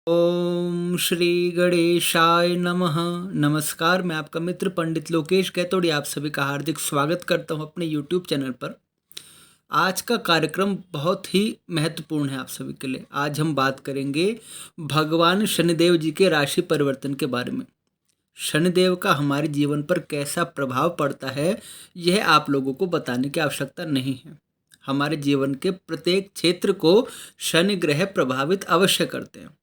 ओम श्री गणेशाय नमः। नमस्कार, मैं आपका मित्र पंडित लोकेश कैतोड़ी आप सभी का हार्दिक स्वागत करता हूं अपने YouTube चैनल पर। आज का कार्यक्रम बहुत ही महत्वपूर्ण है आप सभी के लिए। आज हम बात करेंगे भगवान शनिदेव जी के राशि परिवर्तन के बारे में। शनिदेव का हमारे जीवन पर कैसा प्रभाव पड़ता है, यह आप लोगों को बताने की आवश्यकता नहीं है। हमारे जीवन के प्रत्येक क्षेत्र को शनि ग्रह प्रभावित अवश्य करते हैं।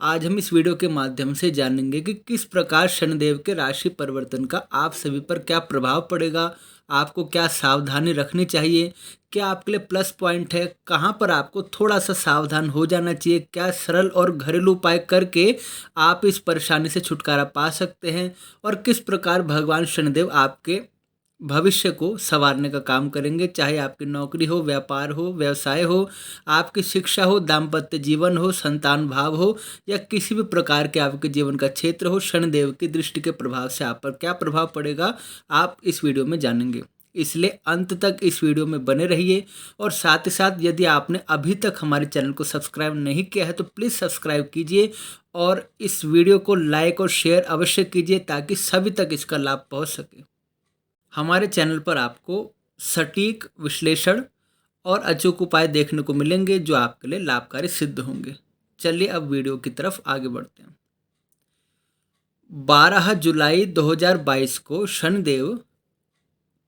आज हम इस वीडियो के माध्यम से जानेंगे कि किस प्रकार शनिदेव के राशि परिवर्तन का आप सभी पर क्या प्रभाव पड़ेगा, आपको क्या सावधानी रखनी चाहिए, क्या आपके लिए प्लस पॉइंट है, कहाँ पर आपको थोड़ा सा सावधान हो जाना चाहिए, क्या सरल और घरेलू उपाय करके आप इस परेशानी से छुटकारा पा सकते हैं और किस प्रकार भगवान शनिदेव आपके भविष्य को संवारने का काम करेंगे। चाहे आपकी नौकरी हो, व्यापार हो, व्यवसाय हो, आपकी शिक्षा हो, दाम्पत्य जीवन हो, संतान भाव हो या किसी भी प्रकार के आपके जीवन का क्षेत्र हो, शनिदेव की दृष्टि के प्रभाव से आप पर क्या प्रभाव पड़ेगा, आप इस वीडियो में जानेंगे। इसलिए अंत तक इस वीडियो में बने रहिए और साथ ही साथ यदि आपने अभी तक हमारे चैनल को सब्सक्राइब नहीं किया है तो प्लीज़ सब्सक्राइब कीजिए और इस वीडियो को लाइक और शेयर अवश्य कीजिए ताकि सभी तक इसका लाभ पहुंच सके। हमारे चैनल पर आपको सटीक विश्लेषण और अचूक उपाय देखने को मिलेंगे जो आपके लिए लाभकारी सिद्ध होंगे। चलिए अब वीडियो की तरफ आगे बढ़ते हैं। 12 जुलाई 2022 को शनिदेव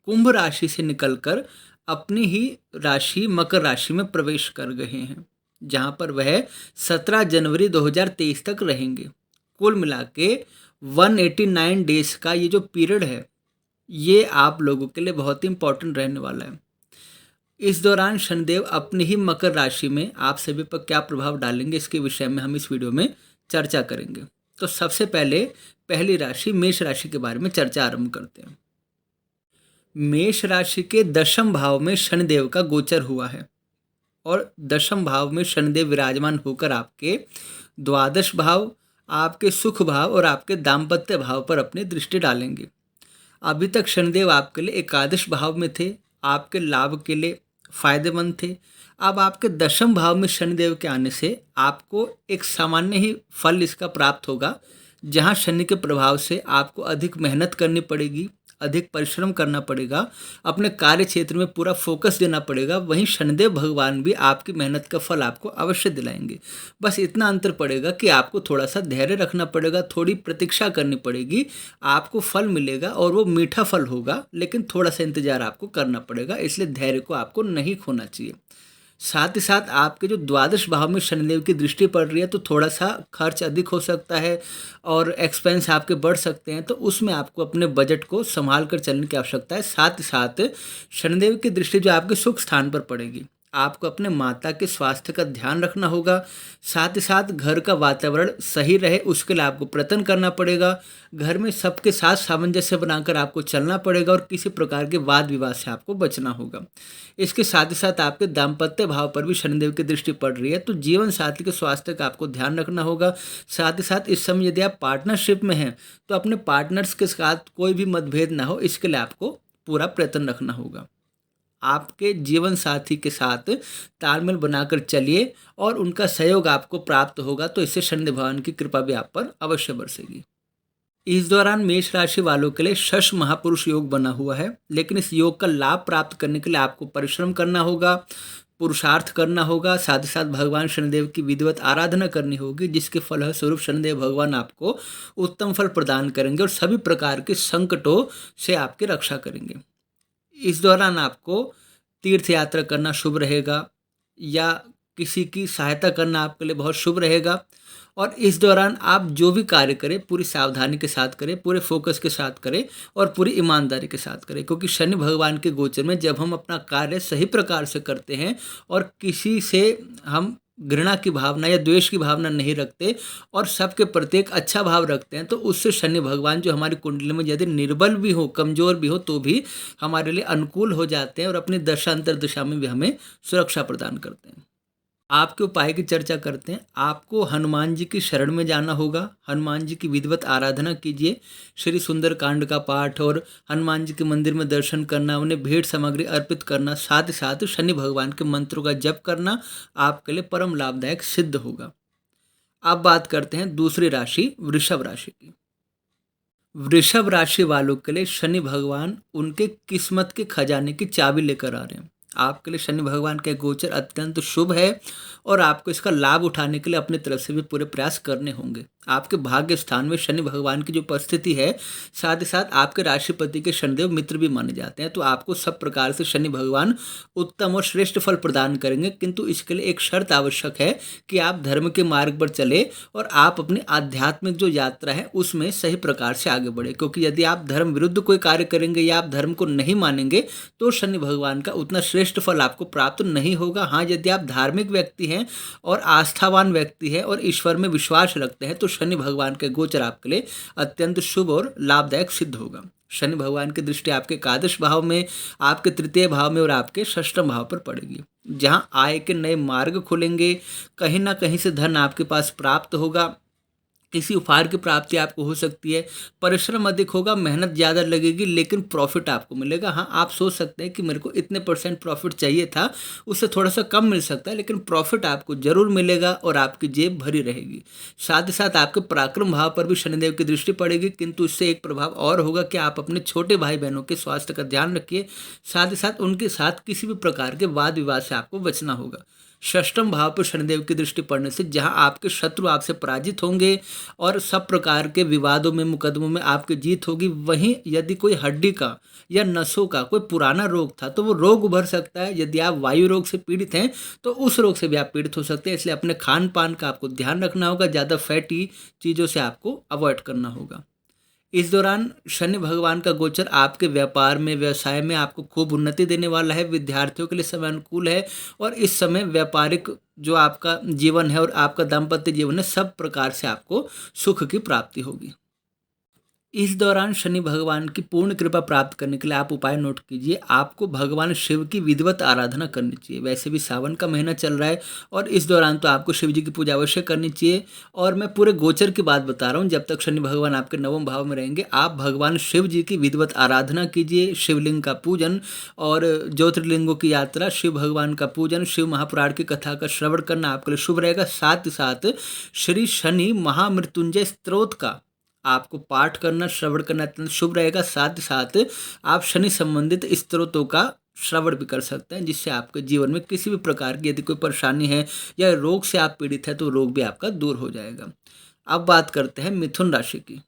कुंभ राशि से निकलकर अपनी ही राशि मकर राशि में प्रवेश कर गए हैं, जहां पर वह 17 जनवरी 2023 तक रहेंगे। कुल मिला के 189 डेज का ये जो पीरियड है ये आप लोगों के लिए बहुत ही इंपॉर्टेंट रहने वाला है। इस दौरान शनिदेव अपनी ही मकर राशि में आप सभी पर क्या प्रभाव डालेंगे, इसके विषय में हम इस वीडियो में चर्चा करेंगे। तो सबसे पहले पहली राशि मेष राशि के बारे में चर्चा आरंभ करते हैं। मेष राशि के दशम भाव में शनिदेव का गोचर हुआ है और दशम भाव में शनिदेव विराजमान होकर आपके द्वादश भाव, आपके सुख भाव और आपके दाम्पत्य भाव पर अपनी दृष्टि डालेंगे। अभी तक शनिदेव आपके लिए एकादश भाव में थे, आपके लाभ के लिए फायदेमंद थे। अब आपके दशम भाव में शनिदेव के आने से आपको एक सामान्य ही फल इसका प्राप्त होगा, जहां शनि के प्रभाव से आपको अधिक मेहनत करनी पड़ेगी, अधिक परिश्रम करना पड़ेगा, अपने कार्य क्षेत्र में पूरा फोकस देना पड़ेगा। वहीं शनिदेव भगवान भी आपकी मेहनत का फल आपको अवश्य दिलाएंगे। बस इतना अंतर पड़ेगा कि आपको थोड़ा सा धैर्य रखना पड़ेगा, थोड़ी प्रतीक्षा करनी पड़ेगी। आपको फल मिलेगा और वो मीठा फल होगा, लेकिन थोड़ा सा इंतजार आपको करना पड़ेगा, इसलिए धैर्य को आपको नहीं खोना चाहिए। साथ ही साथ आपके जो द्वादश भाव में शनिदेव की दृष्टि पड़ रही है तो थोड़ा सा खर्च अधिक हो सकता है और एक्सपेंस आपके बढ़ सकते हैं, तो उसमें आपको अपने बजट को संभाल कर चलने की आवश्यकता है। साथ ही साथ शनिदेव की दृष्टि जो आपके सुख स्थान पर पड़ेगी, आपको अपने माता के स्वास्थ्य का ध्यान रखना होगा। साथ ही साथ घर का वातावरण सही रहे उसके लिए आपको प्रयत्न करना पड़ेगा। घर में सबके साथ सामंजस्य बनाकर आपको चलना पड़ेगा और किसी प्रकार के वाद विवाद से आपको बचना होगा। इसके साथ ही साथ आपके दाम्पत्य भाव पर भी शनिदेव की दृष्टि पड़ रही है, तो जीवन साथी के स्वास्थ्य का आपको ध्यान रखना होगा। साथ ही साथ इस समय यदि आप पार्टनरशिप में हैं तो अपने पार्टनर्स के साथ कोई भी मतभेद ना हो, इसके लिए आपको पूरा प्रयत्न रखना होगा। आपके जीवन साथी के साथ तालमेल बनाकर चलिए और उनका सहयोग आपको प्राप्त होगा, तो इससे शनि भगवान की कृपा भी आप पर अवश्य बरसेगी। इस दौरान मेष राशि वालों के लिए शश महापुरुष योग बना हुआ है, लेकिन इस योग का लाभ प्राप्त करने के लिए आपको परिश्रम करना होगा, पुरुषार्थ करना होगा। साथ ही साथ भगवान शनिदेव की विधिवत आराधना करनी होगी, जिसके फलस्वरूप शनिदेव भगवान आपको उत्तम फल प्रदान करेंगे और सभी प्रकार के संकटों से आपकी रक्षा करेंगे। इस दौरान आपको तीर्थ यात्रा करना शुभ रहेगा या किसी की सहायता करना आपके लिए बहुत शुभ रहेगा। और इस दौरान आप जो भी कार्य करें पूरी सावधानी के साथ करें, पूरे फोकस के साथ करें और पूरी ईमानदारी के साथ करें, क्योंकि शनि भगवान के गोचर में जब हम अपना कार्य सही प्रकार से करते हैं और किसी से हम घृणा की भावना या द्वेष की भावना नहीं रखते और सबके प्रति एक अच्छा भाव रखते हैं, तो उससे शनि भगवान जो हमारी कुंडली में यदि निर्बल भी हो, कमजोर भी हो, तो भी हमारे लिए अनुकूल हो जाते हैं और अपनी दशा अंतर दिशा में भी हमें सुरक्षा प्रदान करते हैं। आपके उपाय की चर्चा करते हैं। आपको हनुमान जी की शरण में जाना होगा, हनुमान जी की विधिवत आराधना कीजिए, श्री सुंदर कांड का पाठ और हनुमान जी के मंदिर में दर्शन करना, उन्हें भेंट सामग्री अर्पित करना, साथ ही साथ शनि भगवान के मंत्रों का जप करना आपके लिए परम लाभदायक सिद्ध होगा। अब बात करते हैं दूसरी राशि वृषभ राशि की। वृषभ राशि वालों के लिए शनि भगवान उनके किस्मत के खजाने की चाबी लेकर आ रहे हैं। आपके लिए शनि भगवान का गोचर अत्यंत शुभ है और आपको इसका लाभ उठाने के लिए अपनी तरफ से भी पूरे प्रयास करने होंगे। आपके भाग्य स्थान में शनि भगवान की जो उपस्थिति है, साथ ही साथ आपके राशिपति के शनिदेव मित्र भी माने जाते हैं, तो आपको सब प्रकार से शनि भगवान उत्तम और श्रेष्ठ फल प्रदान करेंगे। किंतु इसके लिए एक शर्त आवश्यक है कि आप धर्म के मार्ग पर चले और आप अपनी आध्यात्मिक जो यात्रा है उसमें सही प्रकार से आगे बढ़े, क्योंकि यदि आप धर्म विरुद्ध कोई कार्य करेंगे या आप धर्म को नहीं मानेंगे तो शनि भगवान का उतना श्रेष्ठ फल आपको प्राप्त नहीं होगा। हाँ, यदि आप धार्मिक व्यक्ति हैं और आस्थावान व्यक्ति हैं और ईश्वर में विश्वास रखते हैं तो शनि भगवान के गोचर आपके लिए अत्यंत शुभ और लाभदायक सिद्ध होगा। शनि भगवान की दृष्टि आपके एकादश भाव में, आपके तृतीय भाव में और आपके षष्ठम भाव पर पड़ेगी, जहां आय के नए मार्ग खुलेंगे। कहीं ना कहीं से धन आपके पास प्राप्त होगा, किसी उपहार की प्राप्ति आपको हो सकती है। परिश्रम अधिक होगा, मेहनत ज़्यादा लगेगी, लेकिन प्रॉफिट आपको मिलेगा। हाँ, आप सोच सकते हैं कि मेरे को इतने % प्रॉफिट चाहिए था, उससे थोड़ा सा कम मिल सकता है, लेकिन प्रॉफिट आपको जरूर मिलेगा और आपकी जेब भरी रहेगी। साथ ही साथ आपके पराक्रम भाव पर भी शनिदेव की दृष्टि पड़ेगी, किंतु इससे एक प्रभाव और होगा कि आप अपने छोटे भाई बहनों के स्वास्थ्य का ध्यान रखिए। साथ ही साथ उनके साथ किसी भी प्रकार के वाद विवाद से आपको बचना होगा। षष्ठम भाव पर शनिदेव की दृष्टि पड़ने से जहां आपके शत्रु आपसे पराजित होंगे और सब प्रकार के विवादों में, मुकदमों में आपकी जीत होगी, वहीं यदि कोई हड्डी का या नसों का कोई पुराना रोग था तो वो रोग उभर सकता है। यदि आप वायु रोग से पीड़ित हैं तो उस रोग से भी आप पीड़ित हो सकते हैं, इसलिए अपने खान पान का आपको ध्यान रखना होगा। ज़्यादा फैटी चीज़ों से आपको अवॉइड करना होगा। इस दौरान शनि भगवान का गोचर आपके व्यापार में, व्यवसाय में आपको खूब उन्नति देने वाला है। विद्यार्थियों के लिए समय अनुकूल है और इस समय व्यापारिक जो आपका जीवन है और आपका दाम्पत्य जीवन है, सब प्रकार से आपको सुख की प्राप्ति होगी। इस दौरान शनि भगवान की पूर्ण कृपा प्राप्त करने के लिए आप उपाय नोट कीजिए। आपको भगवान शिव की विधिवत आराधना करनी चाहिए। वैसे भी सावन का महीना चल रहा है और इस दौरान तो आपको शिव जी की पूजा अवश्य करनी चाहिए। और मैं पूरे गोचर की बात बता रहा हूँ, जब तक शनि भगवान आपके नवम भाव में रहेंगे, आप भगवान शिव जी की विधिवत आराधना कीजिए, शिवलिंग का पूजन और ज्योतिर्लिंगों की यात्रा, शिव भगवान का पूजन, शिव महापुराण की कथा का श्रवण करना आपके लिए शुभ रहेगा। साथ ही साथ श्री शनि महामृत्युंजय स्तोत्र का आपको पाठ करना, श्रवण करना अत्यंत शुभ रहेगा। साथ ही साथ आप शनि संबंधित स्त्रोतों का श्रवण भी कर सकते हैं, जिससे आपके जीवन में किसी भी प्रकार की यदि कोई परेशानी है या रोग से आप पीड़ित है तो रोग भी आपका दूर हो जाएगा। अब बात करते हैं मिथुन राशि की।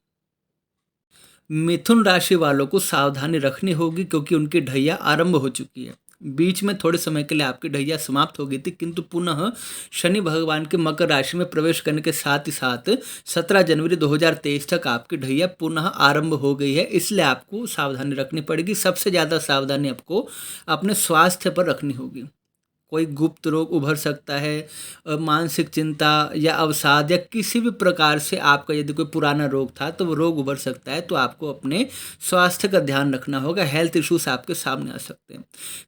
मिथुन राशि वालों को सावधानी रखनी होगी, क्योंकि उनकी ढैया आरंभ हो चुकी है। बीच में थोड़े समय के लिए आपकी ढैया समाप्त हो गई थी, किंतु पुनः शनि भगवान के मकर राशि में प्रवेश करने के साथ ही साथ 17 जनवरी 2023 तक आपकी ढैया पुनः आरंभ हो गई है। इसलिए आपको सावधानी रखनी पड़ेगी। सबसे ज़्यादा सावधानी आपको अपने स्वास्थ्य पर रखनी होगी। कोई गुप्त रोग उभर सकता है, मानसिक चिंता या अवसाद या किसी भी प्रकार से आपका यदि कोई पुराना रोग था तो वो रोग उभर सकता है। तो आपको अपने स्वास्थ्य का ध्यान रखना होगा। हेल्थ इश्यूज आपके सामने आ सकते हैं,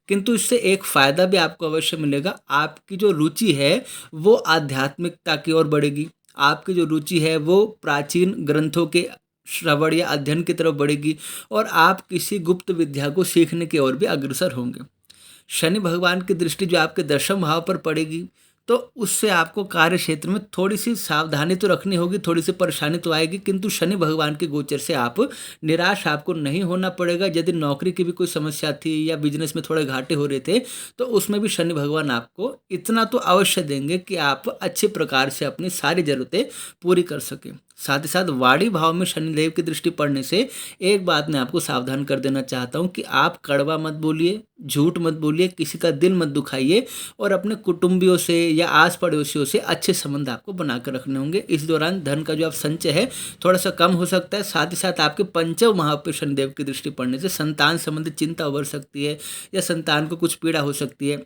किंतु इससे एक फ़ायदा भी आपको अवश्य मिलेगा। आपकी जो रुचि है वो आध्यात्मिकता की ओर बढ़ेगी। आपकी जो रुचि है वो प्राचीन ग्रंथों के श्रवण या अध्ययन की तरफ बढ़ेगी और आप किसी गुप्त विद्या को सीखने की ओर भी अग्रसर होंगे। शनि भगवान की दृष्टि जो आपके दशम भाव पर पड़ेगी, तो उससे आपको कार्य क्षेत्र में थोड़ी सी सावधानी तो रखनी होगी, थोड़ी सी परेशानी तो आएगी, किंतु शनि भगवान के गोचर से आप निराश आपको नहीं होना पड़ेगा। यदि नौकरी की भी कोई समस्या थी या बिजनेस में थोड़े घाटे हो रहे थे तो उसमें भी शनि भगवान आपको इतना तो अवश्य देंगे कि आप अच्छे प्रकार से अपनी सारी ज़रूरतें पूरी कर सकें। साथ ही साथ वाणी भाव में शनिदेव की दृष्टि पड़ने से एक बात मैं आपको सावधान कर देना चाहता हूं कि आप कड़वा मत बोलिए, झूठ मत बोलिए, किसी का दिल मत दुखाइए और अपने कुटुंबियों से या आस पड़ोसियों से अच्छे संबंध आपको बनाकर रखने होंगे। इस दौरान धन का जो आप संचय है थोड़ा सा कम हो सकता है। साथ ही साथ आपके पंचम भाव पर शनिदेव की दृष्टि पड़ने से संतान संबंधित चिंता उभर सकती है या संतान को कुछ पीड़ा हो सकती है।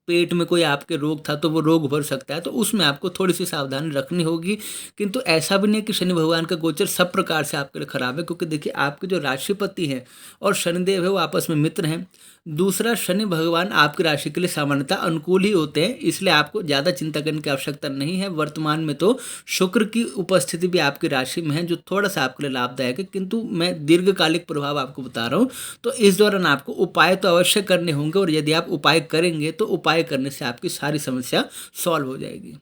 पेट में कोई आपके रोग था तो वो रोग उभर सकता है, तो उसमें आपको थोड़ी सी सावधानी रखनी होगी। किंतु ऐसा भी नहीं कि शनि भगवान का गोचर सब प्रकार से आपके लिए खराब है, क्योंकि देखिए आपके जो राशिपति हैं और शनिदेव है वो आपस में मित्र हैं। दूसरा, शनि भगवान आपकी राशि के लिए सामान्यतः अनुकूल ही होते हैं, इसलिए आपको ज़्यादा चिंता करने की आवश्यकता नहीं है। वर्तमान में तो शुक्र की उपस्थिति भी आपकी राशि में है, जो थोड़ा सा आपके लिए लाभदायक है, किंतु मैं दीर्घकालिक प्रभाव आपको बता रहा हूँ। तो इस दौरान आपको उपाय तो अवश्य करने होंगे और यदि आप उपाय करेंगे तो उपाय करने से आपकी सारी समस्या सॉल्व हो जाएगी।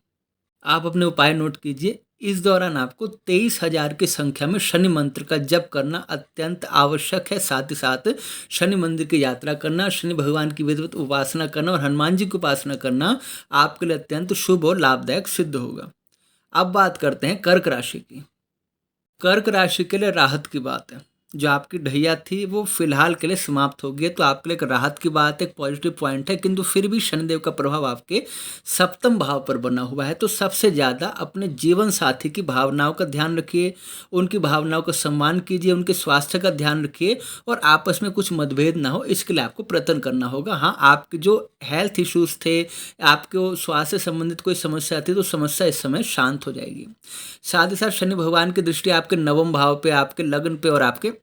आप अपने उपाय नोट कीजिए। इस दौरान आपको 23,000 की संख्या में शनि मंत्र का जप करना अत्यंत आवश्यक है। साथ ही साथ शनि मंदिर की यात्रा करना, शनि भगवान की विधिवत उपासना करना और हनुमान जी की उपासना करना आपके लिए अत्यंत शुभ और लाभदायक सिद्ध होगा। अब बात करते हैं कर्क राशि की। कर्क राशि के लिए राहत की बात है। जो आपकी ढैया थी वो फिलहाल के लिए समाप्त हो गई है, तो आपके लिए एक राहत की बात है, एक पॉजिटिव पॉइंट है। किंतु फिर भी शनिदेव का प्रभाव आपके सप्तम भाव पर बना हुआ है, तो सबसे ज़्यादा अपने जीवन साथी की भावनाओं का ध्यान रखिए, उनकी भावनाओं का सम्मान कीजिए, उनके स्वास्थ्य का ध्यान रखिए और आपस में कुछ मतभेद ना हो, इसके लिए आपको प्रयत्न करना होगा। हाँ, आपके जो हेल्थ इश्यूज थे, आपको स्वास्थ्य से संबंधित कोई समस्या थी, तो समस्या इस समय शांत हो जाएगी। साथ ही साथ शनि भगवान की दृष्टि आपके नवम भाव पे, आपके लग्न पे और आपके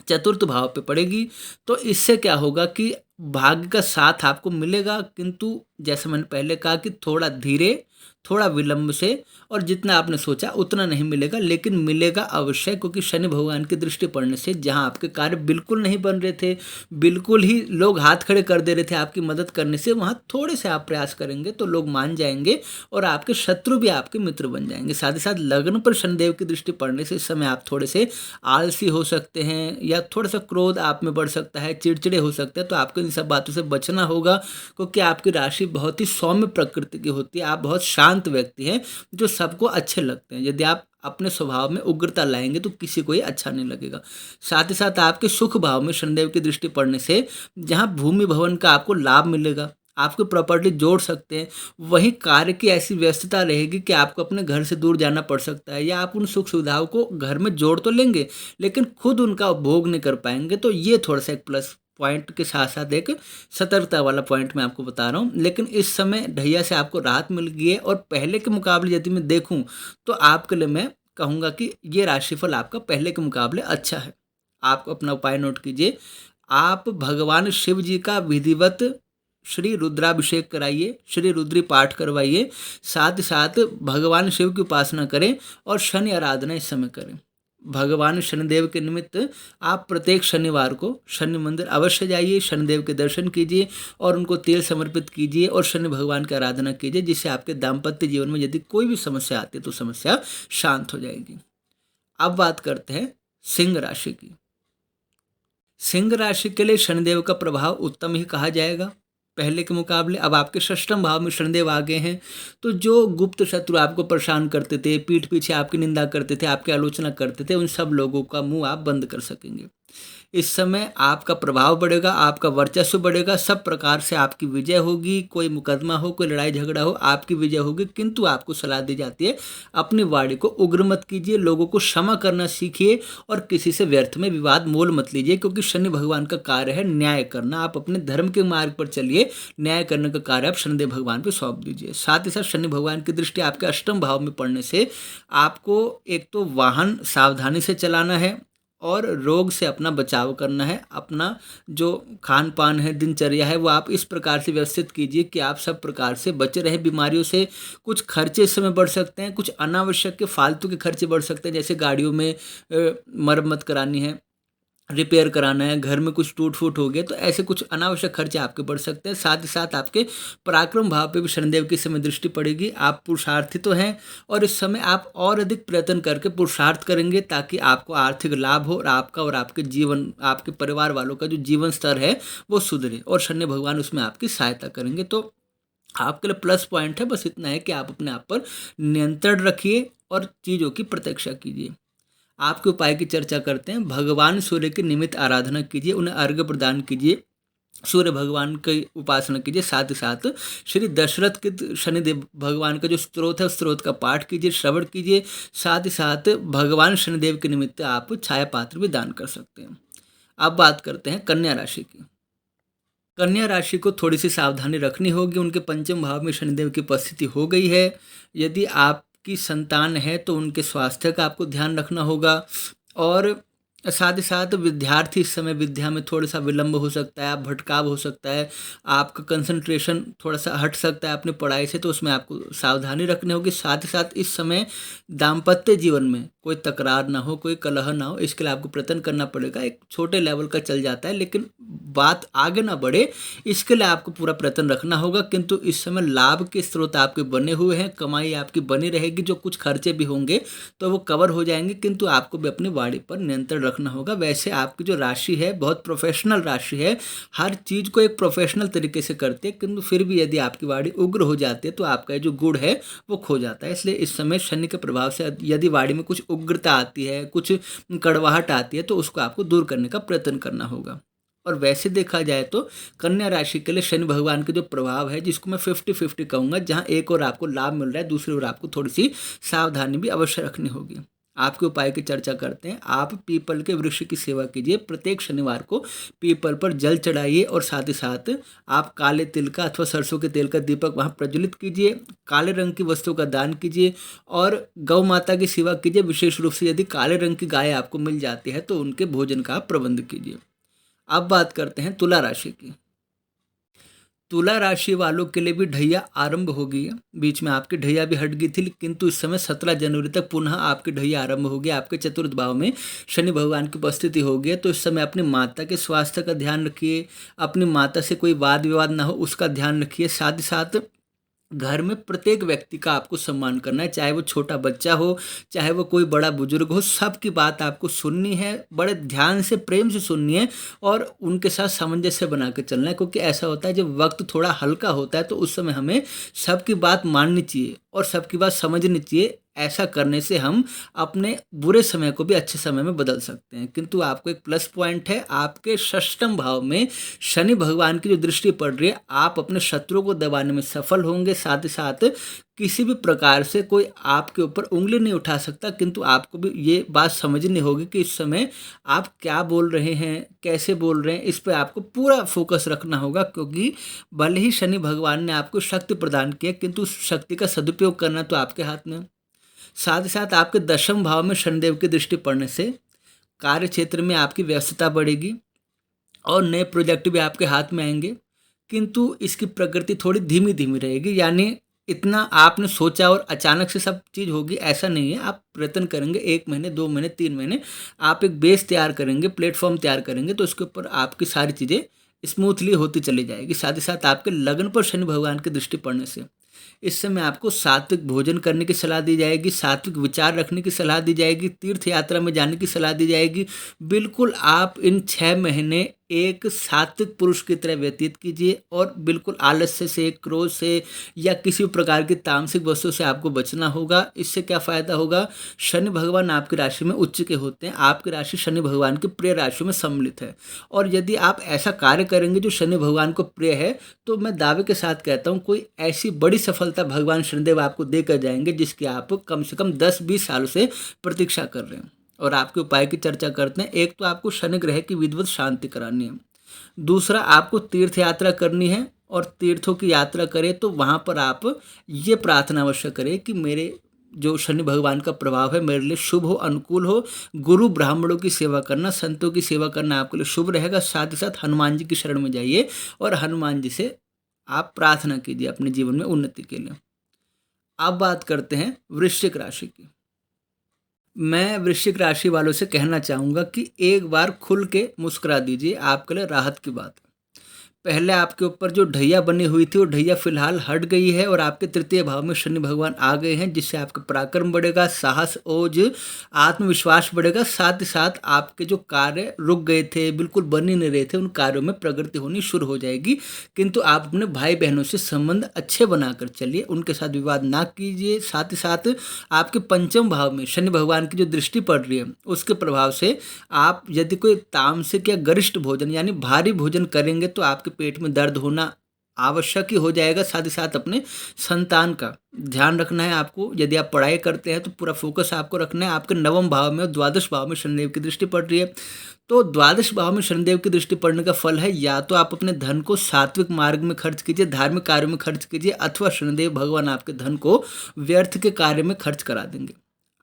चतुर्थ भाव पे पड़ेगी। तो इससे क्या होगा कि भाग्य का साथ आपको मिलेगा, किंतु जैसे मैंने पहले कहा कि थोड़ा धीरे, थोड़ा विलंब से, और जितना आपने सोचा उतना नहीं मिलेगा, लेकिन मिलेगा अवश्य, क्योंकि शनि भगवान की दृष्टि पड़ने से जहां आपके कार्य बिल्कुल नहीं बन रहे थे, बिल्कुल ही लोग हाथ खड़े कर दे रहे थे आपकी मदद करने से, वहां थोड़े से आप प्रयास करेंगे तो लोग मान जाएंगे और आपके शत्रु भी आपके मित्र बन जाएंगे। साथ ही साथ लग्न पर शनिदेव की दृष्टि पड़ने से इस समय आप थोड़े से आलसी हो सकते हैं, या थोड़ा सा क्रोध आप में बढ़ सकता है, चिड़चिड़े हो सकते हैं। तो आपको इन सब बातों से बचना होगा, क्योंकि आपकी राशि बहुत ही सौम्य प्रकृति की होती है। आप बहुत शांत व्यक्ति हैं जो सबको अच्छे लगते हैं। यदि आप अपने स्वभाव में उग्रता लाएंगे तो किसी को ही अच्छा नहीं लगेगा। साथ ही साथ आपके सुख भाव में शनिदेव की दृष्टि पड़ने से जहां भूमि भवन का आपको लाभ मिलेगा, आपको प्रॉपर्टी जोड़ सकते हैं, वहीं कार्य की ऐसी व्यस्तता रहेगी कि आपको अपने घर से दूर जाना पड़ सकता है, या आप उन सुख सुविधाओं को घर में जोड़ तो लेंगे लेकिन खुद उनका उपभोग नहीं कर पाएंगे। तो ये थोड़ा सा एक प्लस पॉइंट के साथ साथ एक सतर्कता वाला पॉइंट मैं आपको बता रहा हूँ। लेकिन इस समय ढैया से आपको राहत मिल गई है, और पहले के मुकाबले यदि मैं देखूं तो आपके लिए मैं कहूँगा कि ये राशिफल आपका पहले के मुकाबले अच्छा है। आप अपना उपाय नोट कीजिए। आप भगवान शिव जी का विधिवत श्री रुद्राभिषेक कराइए, श्री रुद्री पाठ करवाइए, साथ ही साथ भगवान शिव की उपासना करें और शनि आराधना इस समय करें। भगवान शनिदेव के निमित्त आप प्रत्येक शनिवार को शनि मंदिर अवश्य जाइए, शनिदेव के दर्शन कीजिए और उनको तेल समर्पित कीजिए और शनि भगवान की आराधना कीजिए, जिससे आपके दाम्पत्य जीवन में यदि कोई भी समस्या आती है तो समस्या शांत हो जाएगी। अब बात करते हैं सिंह राशि की। सिंह राशि के लिए शनिदेव का प्रभाव उत्तम ही कहा जाएगा पहले के मुकाबले। अब आपके षष्ठम भाव में शनिदेव आ गए हैं, तो जो गुप्त शत्रु आपको परेशान करते थे, पीठ पीछे आपकी निंदा करते थे, आपकी आलोचना करते थे, उन सब लोगों का मुंह आप बंद कर सकेंगे। इस समय आपका प्रभाव बढ़ेगा, आपका वर्चस्व बढ़ेगा, सब प्रकार से आपकी विजय होगी। कोई मुकदमा हो, कोई लड़ाई झगड़ा हो, आपकी विजय होगी। किंतु आपको सलाह दी जाती है अपनी वाणी को उग्र मत कीजिए, लोगों को क्षमा करना सीखिए और किसी से व्यर्थ में विवाद मोल मत लीजिए, क्योंकि शनि भगवान का कार्य है न्याय करना। आप अपने धर्म के मार्ग पर चलिए, न्याय करने का कार्य आप शनिदेव भगवान पर सौंप दीजिए। साथ ही साथ शनि भगवान की दृष्टि आपके अष्टम भाव में पड़ने से आपको एक तो वाहन सावधानी से चलाना है और रोग से अपना बचाव करना है। अपना जो खान पान है, दिनचर्या है, वो आप इस प्रकार से व्यवस्थित कीजिए कि आप सब प्रकार से बचे रहे बीमारियों से। कुछ खर्चे इस समय बढ़ सकते हैं, कुछ अनावश्यक के फालतू के खर्चे बढ़ सकते हैं, जैसे गाड़ियों में मरम्मत करानी है, रिपेयर कराना है, घर में कुछ टूट फूट हो गया, तो ऐसे कुछ अनावश्यक खर्चे आपके बढ़ सकते हैं। साथ ही साथ आपके पराक्रम भाव पे भी शनिदेव की समय दृष्टि पड़ेगी। आप पुरुषार्थी तो हैं और इस समय आप और अधिक प्रयत्न करके पुरुषार्थ करेंगे, ताकि आपको आर्थिक लाभ हो और आपका और आपके जीवन, आपके परिवार वालों का जो जीवन स्तर है वो सुधरे, और शनि भगवान उसमें आपकी सहायता करेंगे। तो आपके लिए प्लस पॉइंट है, बस इतना है कि आप अपने आप पर नियंत्रण रखिए और चीज़ों की प्रतीक्षा कीजिए। आपके उपाय की चर्चा करते हैं। भगवान सूर्य की नियमित आराधना कीजिए, उन्हें अर्घ्य प्रदान कीजिए, सूर्य भगवान की उपासना कीजिए। साथ ही साथ श्री दशरथ के शनिदेव भगवान का जो स्त्रोत है उस स्त्रोत का पाठ कीजिए, श्रवण कीजिए। साथ ही साथ भगवान शनिदेव के निमित्त आप छाया पात्र भी दान कर सकते हैं। अब बात करते हैं कन्या राशि की। कन्या राशि को थोड़ी सी सावधानी रखनी होगी, उनके पंचम भाव में शनिदेव की उपस्थिति हो गई है। यदि आपकी संतान है तो उनके स्वास्थ्य का आपको ध्यान रखना होगा, और साथ ही साथ विद्यार्थी इस समय विद्या में थोड़ा सा विलंब हो सकता है, आप भटकाव हो सकता है, आपका कंसंट्रेशन थोड़ा सा हट सकता है अपनी पढ़ाई से, तो उसमें आपको सावधानी रखनी होगी। साथ ही साथ इस समय दाम्पत्य जीवन में कोई तकरार ना हो, कोई कलह ना हो, इसके लिए आपको प्रयत्न करना पड़ेगा। एक छोटे लेवल का चल जाता है, लेकिन बात आगे ना बढ़े इसके लिए आपको पूरा प्रयत्न रखना होगा। किंतु इस समय लाभ के स्रोत आपके बने हुए हैं, कमाई आपकी बनी रहेगी, जो कुछ खर्चे भी होंगे तो वो कवर हो जाएंगे, किंतु आपको भी अपनी वाणी पर नियंत्रण रखना होगा। वैसे आपकी जो राशि है बहुत प्रोफेशनल राशि है, हर चीज़ को एक प्रोफेशनल तरीके से करती है, किंतु फिर भी यदि आपकी वाणी उग्र हो जाती है तो आपका जो गुण है वो खो जाता है। इसलिए इस समय शनि के प्रभाव से यदि वाणी में कुछ उग्रता आती है, कुछ कड़वाहट आती है, तो उसको आपको दूर करने का प्रयत्न करना होगा। और वैसे देखा जाए तो कन्या राशि के लिए शनि भगवान के जो प्रभाव है, जिसको मैं 50-50 कहूँगा, जहाँ एक और आपको लाभ मिल रहा है, दूसरी ओर आपको थोड़ी सी सावधानी भी अवश्य रखनी होगी। आपके उपाय की चर्चा करते हैं। आप पीपल के वृक्ष की सेवा कीजिए। प्रत्येक शनिवार को पीपल पर जल चढ़ाइए और साथ ही साथ आप काले तिल का अथवा सरसों के तेल का दीपक वहाँ प्रज्वलित कीजिए। काले रंग की वस्तु का दान कीजिए और गौ माता की सेवा कीजिए। विशेष रूप से यदि काले रंग की गाय आपको मिल जाती है तो उनके भोजन का आप प्रबंध कीजिए। अब बात करते हैं तुला राशि की। तुला राशि वालों के लिए भी ढैया आरंभ हो गई है। बीच में आपकी ढैया भी हट गई थी, किंतु इस समय 17 जनवरी तक पुनः आपकी ढैया आरंभ हो गई। आपके चतुर्थ भाव में शनि भगवान की उपस्थिति हो गई है, तो इस समय अपनी माता के स्वास्थ्य का ध्यान रखिए। अपनी माता से कोई वाद विवाद ना हो उसका ध्यान रखिए। साथ ही साथ घर में प्रत्येक व्यक्ति का आपको सम्मान करना है, चाहे वो छोटा बच्चा हो, चाहे वो कोई बड़ा बुजुर्ग हो, सबकी बात आपको सुननी है, बड़े ध्यान से प्रेम से सुननी है और उनके साथ सामंजस्य बना के चलना है। क्योंकि ऐसा होता है जब वक्त थोड़ा हल्का होता है तो उस समय हमें सबकी बात माननी चाहिए और सबकी बात समझनी चाहिए। ऐसा करने से हम अपने बुरे समय को भी अच्छे समय में बदल सकते हैं। किंतु आपको एक प्लस पॉइंट है, आपके षष्ठम भाव में शनि भगवान की जो दृष्टि पड़ रही है, आप अपने शत्रुओं को दबाने में सफल होंगे। साथ ही साथ किसी भी प्रकार से कोई आपके ऊपर उंगली नहीं उठा सकता। किंतु आपको भी ये बात समझनी होगी कि इस समय आप क्या बोल रहे हैं, कैसे बोल रहे हैं, इस पर आपको पूरा फोकस रखना होगा। क्योंकि भले ही शनि भगवान ने आपको शक्ति प्रदान किया, किंतु उस शक्ति का सदुपयोग करना तो आपके हाथ में है। साथ ही साथ आपके दशम भाव में शनिदेव की दृष्टि पड़ने से कार्य क्षेत्र में आपकी व्यस्तता बढ़ेगी और नए प्रोजेक्ट भी आपके हाथ में आएंगे। किंतु इसकी प्रकृति थोड़ी धीमी धीमी रहेगी, यानी इतना आपने सोचा और अचानक से सब चीज़ होगी ऐसा नहीं है। आप प्रयत्न करेंगे, 1 महीने 2 महीने 3 महीने आप एक बेस तैयार करेंगे, प्लेटफॉर्म तैयार करेंगे, तो उसके ऊपर आपकी सारी चीज़ें स्मूथली होती चली जाएगी। साथ ही साथ आपके लगन पर शनि भगवान की दृष्टि पड़ने से इस समय आपको सात्विक भोजन करने की सलाह दी जाएगी, सात्विक विचार रखने की सलाह दी जाएगी, तीर्थ यात्रा में जाने की सलाह दी जाएगी। बिल्कुल आप इन 6 महीने एक सात्विक पुरुष की तरह व्यतीत कीजिए और बिल्कुल आलस्य से, क्रोध से या किसी प्रकार की तामसिक वस्तु से आपको बचना होगा। इससे क्या फ़ायदा होगा, शनि भगवान आपकी राशि में उच्च के होते हैं, आपकी राशि शनि भगवान की प्रिय राशि में सम्मिलित है। और यदि आप ऐसा कार्य करेंगे जो शनि भगवान को प्रिय है, तो मैं दावे के साथ कहता हूँ कोई ऐसी बड़ी सफलता भगवान शनिदेव आपको देकर जाएंगे जिसकी आप कम से कम 10-20 सालों से प्रतीक्षा कर रहे हैं। और आपके उपाय की चर्चा करते हैं। एक तो आपको शनि ग्रह की विधिवत शांति करानी है, दूसरा आपको तीर्थ यात्रा करनी है और तीर्थों की यात्रा करें तो वहाँ पर आप ये प्रार्थना अवश्य करें कि मेरे जो शनि भगवान का प्रभाव है मेरे लिए शुभ हो, अनुकूल हो। गुरु ब्राह्मणों की सेवा करना, संतों की सेवा करना आपके लिए शुभ रहेगा। साथ ही साथ हनुमान जी की शरण में जाइए और हनुमान जी से आप प्रार्थना कीजिए अपने जीवन में उन्नति के लिए। अब बात करते हैं वृश्चिक राशि की। मैं वृश्चिक राशि वालों से कहना चाहूँगा कि एक बार खुल के मुस्कुरा दीजिए, आपके लिए राहत की बात है। पहले आपके ऊपर जो ढैया बनी हुई थी वो ढैया फिलहाल हट गई है और आपके तृतीय भाव में शनि भगवान आ गए हैं, जिससे आपका पराक्रम बढ़ेगा, साहस, ओज, आत्मविश्वास बढ़ेगा। साथ ही साथ आपके जो कार्य रुक गए थे, बिल्कुल बन ही नहीं रहे थे, उन कार्यों में प्रगति होनी शुरू हो जाएगी। किंतु आप अपने भाई बहनों से संबंध अच्छे बनाकर चलिए, उनके साथ विवाद ना कीजिए। साथ ही साथ आपके पंचम भाव में शनि भगवान की जो दृष्टि पड़ रही है उसके प्रभाव से आप यदि कोई तामसिक या गरिष्ठ भोजन यानी भारी भोजन करेंगे तो आपके पेट में दर्द होना आवश्यक ही हो जाएगा। साथ ही साथ अपने संतान का ध्यान रखना है आपको। यदि आप पढ़ाई करते हैं तो पूरा फोकस आपको रखना है। आपके नवम भाव में और द्वादश भाव में शनिदेव की दृष्टि पड़ रही है, तो द्वादश भाव में शनिदेव की दृष्टि पड़ने का फल है या तो आप अपने धन को सात्विक मार्ग में खर्च कीजिए, धार्मिक कार्यों में खर्च कीजिए, अथवा शनिदेव भगवान आपके धन को व्यर्थ के कार्य में खर्च करा देंगे।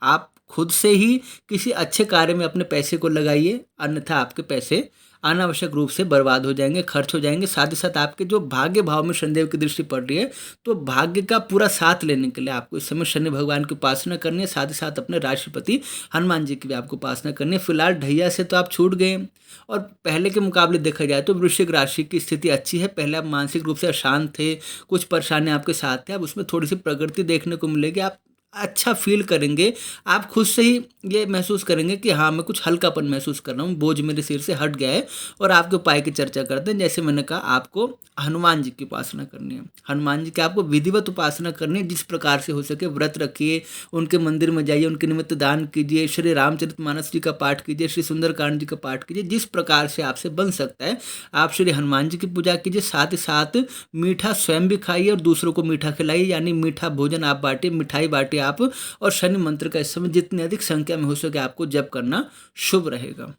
आप खुद से ही किसी अच्छे कार्य में अपने पैसे को लगाइए, अन्यथा आपके पैसे अनावश्यक रूप से बर्बाद हो जाएंगे, खर्च हो जाएंगे। साथ ही साथ आपके जो भाग्य भाव में शनिदेव की दृष्टि पड़ रही है, तो भाग्य का पूरा साथ लेने के लिए आपको इस समय शनि भगवान की उपासना करनी है। साथ ही साथ अपने राशिपति हनुमान जी की भी आपको उपासना करनी है। फिलहाल ढैया से तो आप छूट गए, और पहले के मुकाबले देखा जाए तो वृश्चिक राशि की स्थिति अच्छी है। पहले आप मानसिक रूप से अशांत थे, कुछ परेशानियां आपके साथ थे, अब उसमें थोड़ी सी प्रगति देखने को मिलेगी। आप अच्छा फील करेंगे, आप खुद से ही ये महसूस करेंगे कि हाँ, मैं कुछ हल्कापन महसूस कर रहा हूँ, बोझ मेरे सिर से हट गया है। और आपके उपाय की चर्चा करते हैं। जैसे मैंने कहा, आपको हनुमान जी की उपासना करनी है। हनुमान जी की आपको विधिवत उपासना करनी है। जिस प्रकार से हो सके व्रत रखिए, उनके मंदिर में जाइए, उनके निमित्त दान कीजिए, श्री रामचरितमानस जी का पाठ कीजिए, श्री सुंदरकांड जी का पाठ कीजिए। जिस प्रकार से आपसे बन सकता है आप श्री हनुमान जी की पूजा कीजिए। साथ ही साथ मीठा स्वयं भी खाइए और दूसरों को मीठा खिलाइए, यानी मीठा भोजन आप बांटिए, मिठाई बांटिए आप। और शनि मंत्र का इस समय जितनी अधिक संख्या में हो सके आपको जप करना शुभ रहेगा।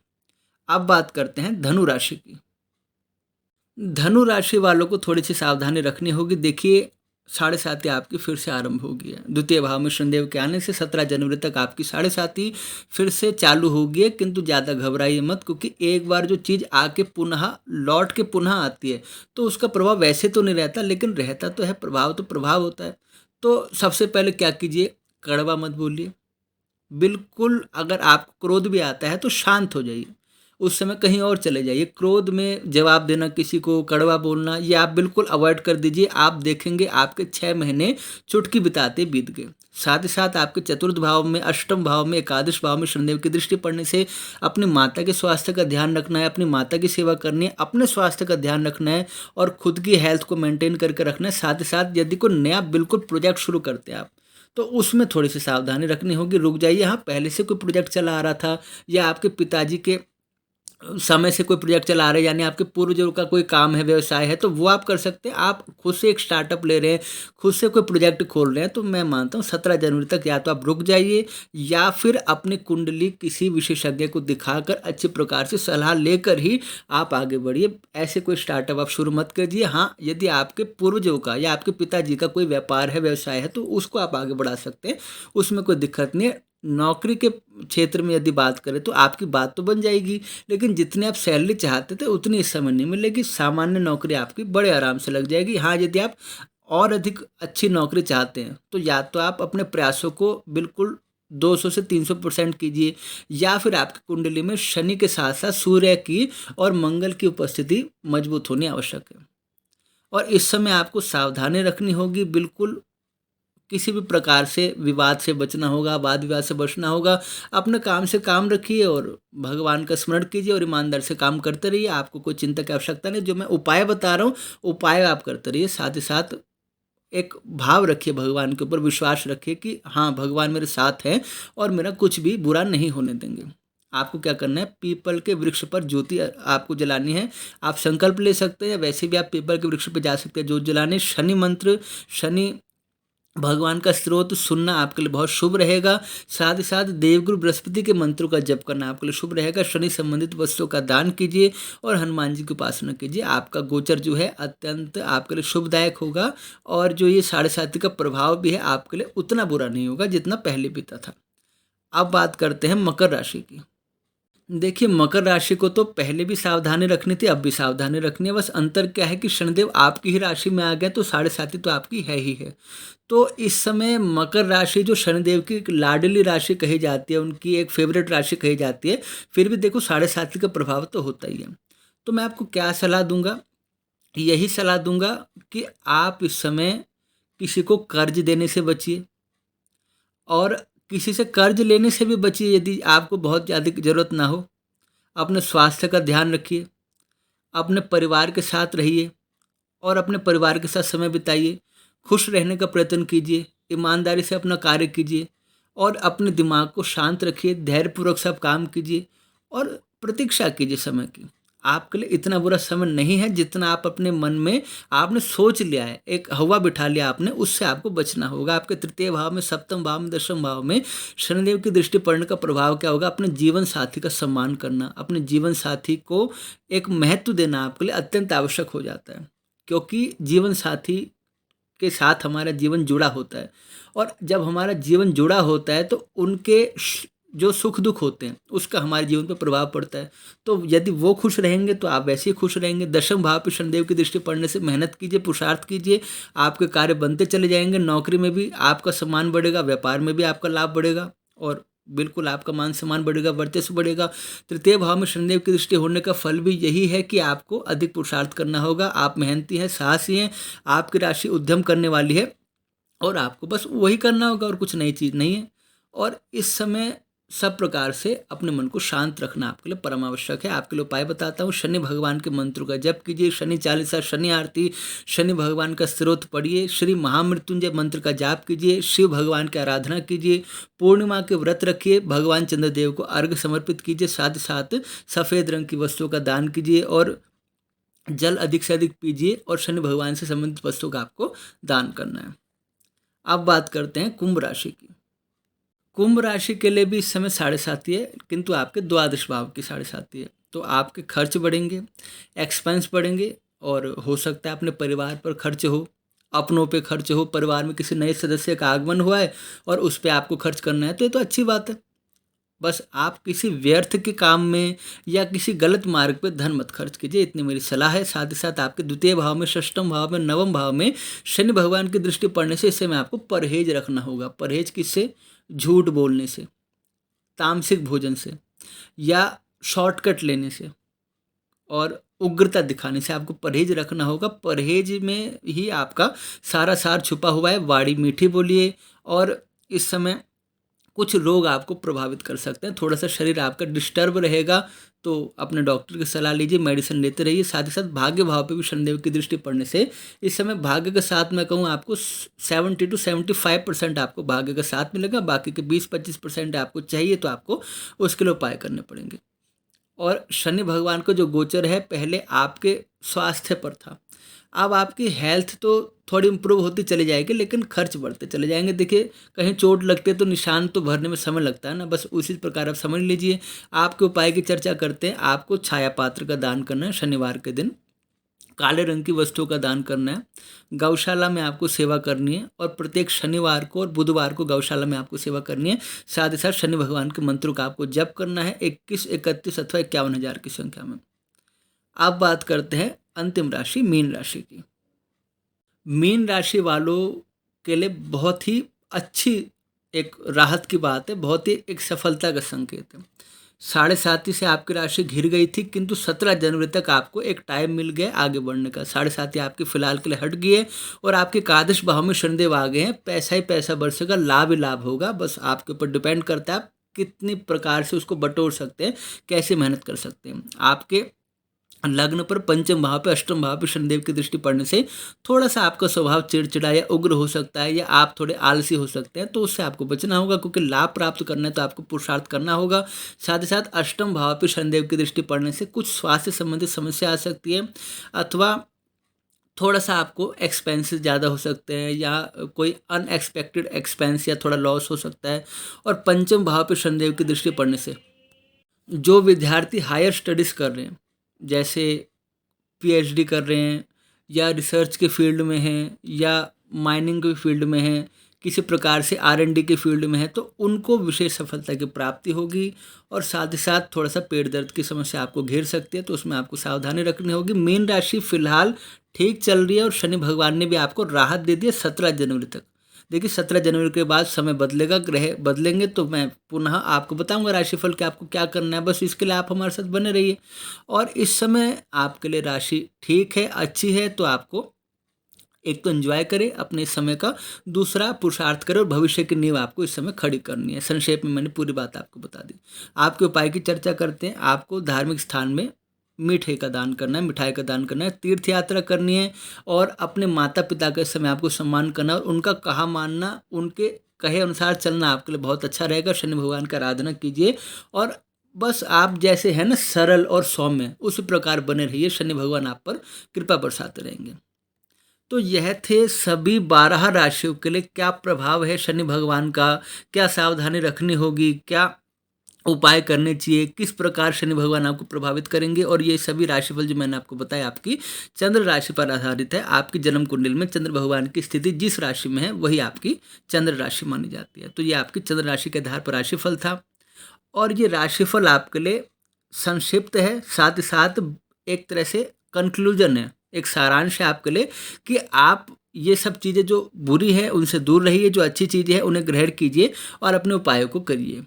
अब बात करते हैं धनु राशि की। धनु राशि वालों को थोड़ी सी सावधानी रखनी होगी। देखिए, 7.5 आपकी फिर से आरंभ हो गई है। द्वितीय भाव में शनिदेव के आने से 17 जनवरी तक आपकी 7.5 फिर से चालू हो गई है। किंतु ज़्यादा घबराइए मत, क्योंकि एक बार जो चीज़ आके पुनः लौट के पुनः आती है तो उसका प्रभाव वैसे तो नहीं रहता, लेकिन रहता तो है। प्रभाव तो प्रभाव होता है। तो सबसे पहले क्या कीजिए, कड़वा मत बोलिए। बिल्कुल, अगर आपको क्रोध भी आता है तो शांत हो जाइए, उस समय कहीं और चले जाइए। क्रोध में जवाब देना, किसी को कड़वा बोलना, ये आप बिल्कुल अवॉइड कर दीजिए। आप देखेंगे आपके 6 महीने चुटकी बिताते बीत गए। साथ ही साथ आपके चतुर्थ भाव में, अष्टम भाव में, एकादश भाव में शनिदेव की दृष्टि पड़ने से अपनी माता के स्वास्थ्य का ध्यान रखना है, अपनी माता की सेवा करनी है, अपने स्वास्थ्य का ध्यान रखना है और खुद की हेल्थ को मेंटेन करके रखना है। साथ ही साथ यदि कोई नया बिल्कुल प्रोजेक्ट शुरू करते हैं आप, तो उसमें थोड़ी सी सावधानी रखनी होगी। रुक जाइए। हाँ, पहले से कोई प्रोजेक्ट चला आ रहा था, या आपके पिताजी के समय से कोई प्रोजेक्ट चला रहे हैं, यानी आपके पूर्वजों का कोई काम है, व्यवसाय है, तो वो आप कर सकते हैं। आप खुद से एक स्टार्टअप ले रहे हैं, खुद से कोई प्रोजेक्ट खोल रहे हैं, तो मैं मानता हूँ 17 जनवरी तक या तो आप रुक जाइए, या फिर अपनी कुंडली किसी विशेषज्ञ को दिखाकर अच्छे प्रकार से सलाह लेकर ही आप आगे बढ़िए। ऐसे कोई स्टार्टअप आप शुरू मत कीजिए। हाँ, यदि आपके पूर्वजों का या आपके पिताजी का कोई व्यापार है, व्यवसाय है, तो उसको आप आगे बढ़ा सकते हैं, उसमें कोई दिक्कत नहीं है। नौकरी के क्षेत्र में यदि बात करें तो आपकी बात तो बन जाएगी, लेकिन जितनी आप सैलरी चाहते थे उतनी इस समय नहीं मिलेगी। सामान्य नौकरी आपकी बड़े आराम से लग जाएगी। हाँ, यदि आप और अधिक अच्छी नौकरी चाहते हैं तो या तो आप अपने प्रयासों को बिल्कुल 200 से 300% कीजिए, या फिर आपकी कुंडली में शनि के साथ साथ सूर्य की और मंगल की उपस्थिति मजबूत होनी आवश्यक है। और इस समय आपको सावधानी रखनी होगी। बिल्कुल किसी भी प्रकार से विवाद से बचना होगा, वाद विवाद से बचना होगा। अपने काम से काम रखिए और भगवान का स्मरण कीजिए और ईमानदारी से काम करते रहिए। आपको कोई चिंता की आवश्यकता नहीं। जो मैं उपाय बता रहा हूँ, उपाय आप करते रहिए। साथ ही साथ एक भाव रखिए, भगवान के ऊपर विश्वास रखिए कि हाँ, भगवान मेरे साथ हैं और मेरा कुछ भी बुरा नहीं होने देंगे। आपको क्या करना है, पीपल के वृक्ष पर ज्योति आपको जलानी है। आप संकल्प ले सकते हैं, या वैसे भी आप पीपल के वृक्ष पर जा सकते हैं ज्योत जलाने। शनि मंत्र, शनि भगवान का स्रोत सुनना आपके लिए बहुत शुभ रहेगा। साथ ही साथ देवगुरु बृहस्पति के मंत्रों का जप करना आपके लिए शुभ रहेगा। शनि संबंधित वस्तुओं का दान कीजिए और हनुमान जी की उपासना कीजिए। आपका गोचर जो है अत्यंत आपके लिए शुभदायक होगा, और जो ये 7.5 का प्रभाव भी है आपके लिए उतना बुरा नहीं होगा जितना पहले बीता था। अब बात करते हैं मकर राशि की। देखिए, मकर राशि को तो पहले भी सावधानी रखनी थी, अब भी सावधानी रखनी है। बस अंतर क्या है कि शनिदेव आपकी ही राशि में आ गए, तो 7.5 तो आपकी है ही है। तो इस समय मकर राशि जो शनिदेव की एक लाडली राशि कही जाती है, उनकी एक फेवरेट राशि कही जाती है, फिर भी देखो 7.5 का प्रभाव तो होता ही है। तो मैं आपको क्या सलाह दूंगा, यही सलाह दूंगा कि आप इस समय किसी को कर्ज देने से बचिए, और किसी से कर्ज लेने से भी बचिए यदि आपको बहुत ज़्यादा ज़रूरत ना हो। अपने स्वास्थ्य का ध्यान रखिए, अपने परिवार के साथ रहिए और अपने परिवार के साथ समय बिताइए। खुश रहने का प्रयत्न कीजिए, ईमानदारी से अपना कार्य कीजिए और अपने दिमाग को शांत रखिए। धैर्यपूर्वक सब काम कीजिए और प्रतीक्षा कीजिए समय की। आपके लिए इतना बुरा समय नहीं है जितना आप अपने मन में आपने सोच लिया है, एक हवा बिठा लिया आपने, उससे आपको बचना होगा। आपके तृतीय भाव में, सप्तम भाव में, दशम भाव में शनिदेव की दृष्टि पड़ने का प्रभाव क्या होगा, अपने जीवन साथी का सम्मान करना, अपने जीवन साथी को एक महत्व देना आपके लिए अत्यंत आवश्यक हो जाता है, क्योंकि जीवन साथी के साथ हमारा जीवन जुड़ा होता है। और जब हमारा जीवन जुड़ा होता है तो उनके जो सुख दुख होते हैं उसका हमारे जीवन पर प्रभाव पड़ता है। तो यदि वो खुश रहेंगे तो आप वैसे ही खुश रहेंगे। दशम भाव पे शनिदेव की दृष्टि पड़ने से मेहनत कीजिए, पुरुषार्थ कीजिए, आपके कार्य बनते चले जाएंगे। नौकरी में भी आपका सम्मान बढ़ेगा, व्यापार में भी आपका लाभ बढ़ेगा और बिल्कुल आपका मान सम्मान बढ़ेगा, वर्चस्व बढ़ेगा। तृतीय भाव में शनिदेव की दृष्टि होने का फल भी यही है कि आपको अधिक पुरुषार्थ करना होगा। आप मेहनती हैं, साहसी हैं, आपकी राशि उद्यम करने वाली है और आपको बस वही करना होगा और कुछ नई चीज़ नहीं है। और इस समय सब प्रकार से अपने मन को शांत रखना आपके लिए परम आवश्यक है। आपके लिए उपाय बताता हूँ। शनि भगवान के मंत्रों का जप कीजिए, शनि चालीसा, शनि आरती, शनि भगवान का स्तोत्र पढ़िए, श्री महामृत्युंजय मंत्र का जाप कीजिए, शिव भगवान की आराधना कीजिए, पूर्णिमा के व्रत रखिए, भगवान चंद्रदेव को अर्घ्य समर्पित कीजिए, साथ ही साथ सफ़ेद रंग की वस्तुओं का दान कीजिए और जल अधिक से अधिक पीजिए और शनि भगवान से संबंधित वस्तुओं का आपको दान करना है। अब बात करते हैं कुंभ राशि की। कुंभ राशि के लिए भी इस समय 7.5 है, किंतु आपके द्वादश भाव की 7.5 है। तो आपके खर्च बढ़ेंगे, एक्सपेंस बढ़ेंगे और हो सकता है अपने परिवार पर खर्च हो, अपनों पे खर्च हो, परिवार में किसी नए सदस्य का आगमन हुआ है और उस पर आपको खर्च करना है, तो ये तो अच्छी बात है। बस आप किसी व्यर्थ के काम में या किसी गलत मार्ग पे धन मत खर्च कीजिए, इतनी मेरी सलाह है। साथ ही साथ आपके द्वितीय भाव में, षष्ठम भाव में, नवम भाव में शनि भगवान की दृष्टि पड़ने से इस समय आपको परहेज रखना होगा। परहेज किससे? झूठ बोलने से, तामसिक भोजन से या शॉर्टकट लेने से और उग्रता दिखाने से आपको परहेज रखना होगा। परहेज में ही आपका सारा सार छुपा हुआ है। वाणी मीठी बोलिए और इस समय कुछ रोग आपको प्रभावित कर सकते हैं। थोड़ा सा शरीर आपका डिस्टर्ब रहेगा तो अपने डॉक्टर की सलाह लीजिए, मेडिसिन लेते रहिए। साथ ही साथ भाग्य भाव पे भी शनिदेव की दृष्टि पड़ने से इस समय भाग्य के साथ मैं कहूँ आपको 70 to 75% आपको भाग्य का साथ मिलेगा। बाकी के 20-25% आपको चाहिए तो आपको उसके लिए उपाय करने पड़ेंगे। और शनि भगवान का जो गोचर है पहले आपके स्वास्थ्य पर था, अब आपकी हेल्थ तो थोड़ी इम्प्रूव होती चली जाएगी लेकिन खर्च बढ़ते चले जाएंगे। देखिए कहीं चोट लगते तो निशान तो भरने में समय लगता है ना, बस उसी प्रकार आप समझ लीजिए। आपके उपाय की चर्चा करते हैं। आपको छाया पात्र का दान करना है शनिवार के दिन, काले रंग की वस्तुओं का दान करना है, गौशाला में आपको सेवा करनी है और प्रत्येक शनिवार को और बुधवार को गौशाला में आपको सेवा करनी है। साथ ही साथ शनि भगवान के मंत्रों का आपको जप करना है 21, 31 अथवा 51,000 की संख्या में। अब बात करते हैं अंतिम राशि मीन राशि की। मीन राशि वालों के लिए बहुत ही अच्छी एक राहत की बात है, बहुत ही एक सफलता का संकेत है। 7.5 से आपकी राशि घिर गई थी किंतु 17 जनवरी तक आपको एक टाइम मिल गया आगे बढ़ने का। 7.5 आपकी फिलहाल के लिए हट गई है और आपके एकादश भाव में शनिदेव आ गए हैं। पैसा ही पैसा बरसेगा, लाभ ही लाभ होगा। बस आपके ऊपर डिपेंड करता है आप कितनी प्रकार से उसको बटोर सकते हैं, कैसे मेहनत कर सकते हैं। आपके लग्न पर पंचम भाव पे, अष्टम भाव पे शनिदेव की दृष्टि पड़ने से थोड़ा सा आपका स्वभाव चिड़चिड़ा या उग्र हो सकता है या आप थोड़े आलसी हो सकते हैं, तो उससे आपको बचना होगा क्योंकि लाभ प्राप्त करना है तो आपको पुरुषार्थ करना होगा। साथ ही साथ अष्टम भाव पे शनिदेव की दृष्टि पड़ने से कुछ स्वास्थ्य संबंधित समस्या आ सकती है अथवा थोड़ा सा आपको एक्सपेंसेस ज़्यादा हो सकते हैं या कोई अनएक्सपेक्टेड एक्सपेंस या थोड़ा लॉस हो सकता है। और पंचम भाव पे शनिदेव की दृष्टि पड़ने से जो विद्यार्थी हायर स्टडीज़ कर रहे हैं, जैसे पीएचडी कर रहे हैं या रिसर्च के फील्ड में हैं या माइनिंग के फील्ड में हैं, किसी प्रकार से आर&डी के फील्ड में है, तो उनको विशेष सफलता की प्राप्ति होगी। और साथ ही साथ थोड़ा सा पेट दर्द की समस्या आपको घेर सकती है, तो उसमें आपको सावधानी रखनी होगी। मीन राशि फिलहाल ठीक चल रही है और शनि भगवान ने भी आपको राहत दे दी है 17 जनवरी तक। देखिए 17 जनवरी के बाद समय बदलेगा, ग्रह बदलेंगे, तो मैं पुनः आपको बताऊंगा राशिफल कि आपको क्या करना है। बस इसके लिए आप हमारे साथ बने रहिए। और इस समय आपके लिए राशि ठीक है, अच्छी है, तो आपको एक तो एंजॉय करें अपने समय का, दूसरा पुरुषार्थ करें और भविष्य की नींव आपको इस समय खड़ी करनी है। संक्षेप में मैंने पूरी बात आपको बता दी। आपके उपाय की चर्चा करते हैं। आपको धार्मिक स्थान में मीठे का दान करना है, मिठाई का दान करना है, तीर्थ यात्रा करनी है और अपने माता पिता का इस समय आपको सम्मान करना और उनका कहा मानना, उनके कहे अनुसार चलना आपके लिए बहुत अच्छा रहेगा। शनि भगवान का आराधना कीजिए और बस आप जैसे हैं ना सरल और सौम्य, उसी प्रकार बने रहिए। शनि भगवान आप पर कृपा बरसाते रहेंगे। तो यह थे सभी 12 राशियों के लिए क्या प्रभाव है शनि भगवान का, क्या सावधानी रखनी होगी, क्या उपाय करने चाहिए, किस प्रकार शनि भगवान आपको प्रभावित करेंगे। और ये सभी राशिफल जो मैंने आपको बताया आपकी चंद्र राशि पर आधारित है। आपकी जन्म कुंडली में चंद्र भगवान की स्थिति जिस राशि में है वही आपकी चंद्र राशि मानी जाती है। तो ये आपकी चंद्र राशि के आधार पर राशिफल था। और ये राशिफल आपके लिए संक्षिप्त है, साथ ही साथ एक तरह से कंक्लूजन है, एक सारांश है आपके लिए कि आप ये सब चीज़ें जो बुरी है उनसे दूर रहिए, जो अच्छी चीज़ें हैं उन्हें ग्रहण कीजिए और अपने उपायों को करिए।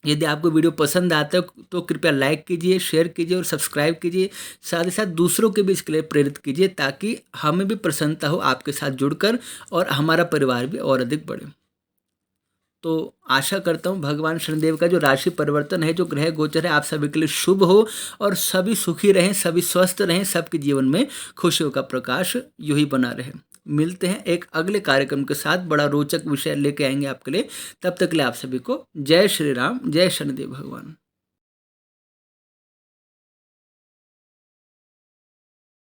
यदि आपको वीडियो पसंद आता है तो कृपया लाइक कीजिए, शेयर कीजिए और सब्सक्राइब कीजिए। साथ ही साथ दूसरों के भी इसके लिए प्रेरित कीजिए ताकि हमें भी प्रसन्नता हो आपके साथ जुड़कर और हमारा परिवार भी और अधिक बढ़े। तो आशा करता हूँ भगवान शनिदेव का जो राशि परिवर्तन है, जो ग्रह गोचर है, आप सभी के लिए शुभ हो और सभी सुखी रहें, सभी स्वस्थ रहें, सबके जीवन में खुशियों का प्रकाश यूं ही बना रहे। मिलते हैं एक अगले कार्यक्रम के साथ, बड़ा रोचक विषय लेके आएंगे आपके लिए। तब तक के लिए आप सभी को जय श्री राम, जय शनिदेव भगवान।